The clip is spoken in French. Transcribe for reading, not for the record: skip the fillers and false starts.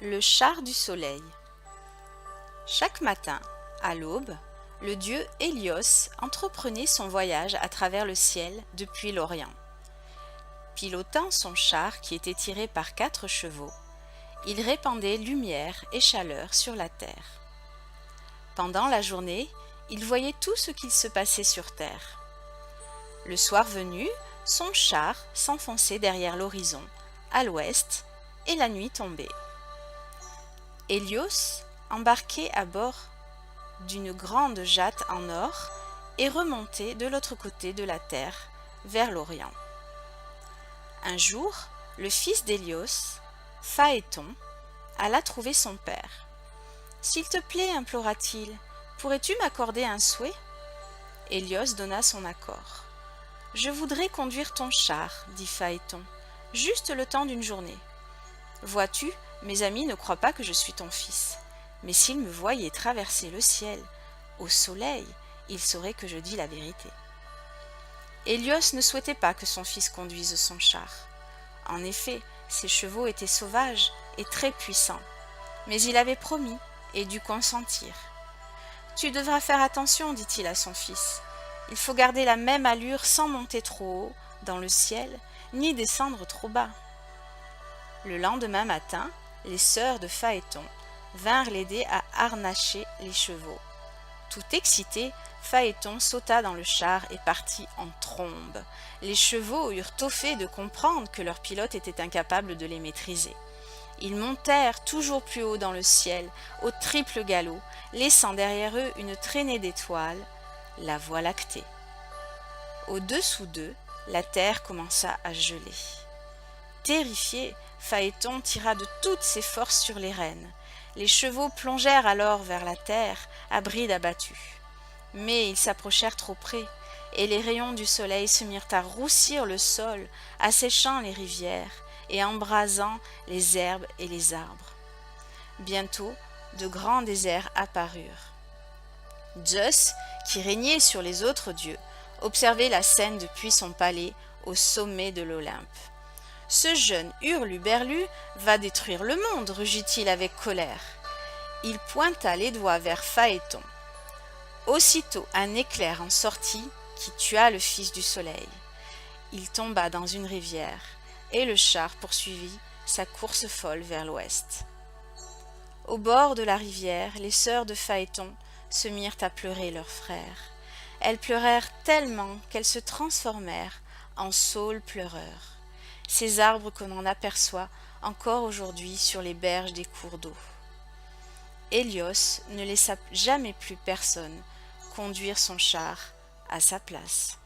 Le char du soleil. Chaque matin, à l'aube, le dieu Hélios entreprenait son voyage à travers le ciel depuis l'Orient. Pilotant son char qui était tiré par 4 chevaux, il répandait lumière et chaleur sur la terre. Pendant la journée, il voyait tout ce qu'il se passait sur terre. Le soir venu, son char s'enfonçait derrière l'horizon, à l'ouest, et la nuit tombait. Hélios embarquait à bord d'une grande jatte en or et remontait de l'autre côté de la terre, vers l'Orient. Un jour, le fils d'Hélios, Phaéton, alla trouver son père. « S'il te plaît, implora-t-il, pourrais-tu m'accorder un souhait ?» Hélios donna son accord. « Je voudrais conduire ton char, dit Phaéton, juste le temps d'une journée. Vois-tu, mes amis ne croient pas que je suis ton fils, mais s'ils me voyaient traverser le ciel, au soleil, ils sauraient que je dis la vérité. » Hélios ne souhaitait pas que son fils conduise son char. En effet, ses chevaux étaient sauvages et très puissants, mais il avait promis et dut consentir. « Tu devras faire attention, dit-il à son fils. Il faut garder la même allure sans monter trop haut dans le ciel, ni descendre trop bas. » Le lendemain matin, les sœurs de Phaéton vinrent l'aider à harnacher les chevaux. Tout excité, Phaéton sauta dans le char et partit en trombe. Les chevaux eurent tôt fait de comprendre que leur pilote était incapable de les maîtriser. Ils montèrent toujours plus haut dans le ciel, au triple galop, laissant derrière eux une traînée d'étoiles, la Voie lactée. Au-dessous d'eux, la terre commença à geler. Terrifié, Phaéton tira de toutes ses forces sur les rênes. Les chevaux plongèrent alors vers la terre, à bride abattue. Mais ils s'approchèrent trop près, et les rayons du soleil se mirent à roussir le sol, asséchant les rivières et embrasant les herbes et les arbres. Bientôt, de grands déserts apparurent. Zeus, qui régnait sur les autres dieux, observait la scène depuis son palais au sommet de l'Olympe. « Ce jeune hurluberlu va détruire le monde, rugit-il avec colère. Il pointa les doigts vers Phaéton. Aussitôt un éclair en sortit qui tua le fils du soleil. Il tomba dans une rivière, et le char poursuivit sa course folle vers l'ouest. Au bord de la rivière, les sœurs de Phaéton se mirent à pleurer leur frère. Elles pleurèrent tellement qu'elles se transformèrent en saules pleureurs, ces arbres qu'on en aperçoit encore aujourd'hui sur les berges des cours d'eau. Hélios ne laissa jamais plus personne conduire son char à sa place.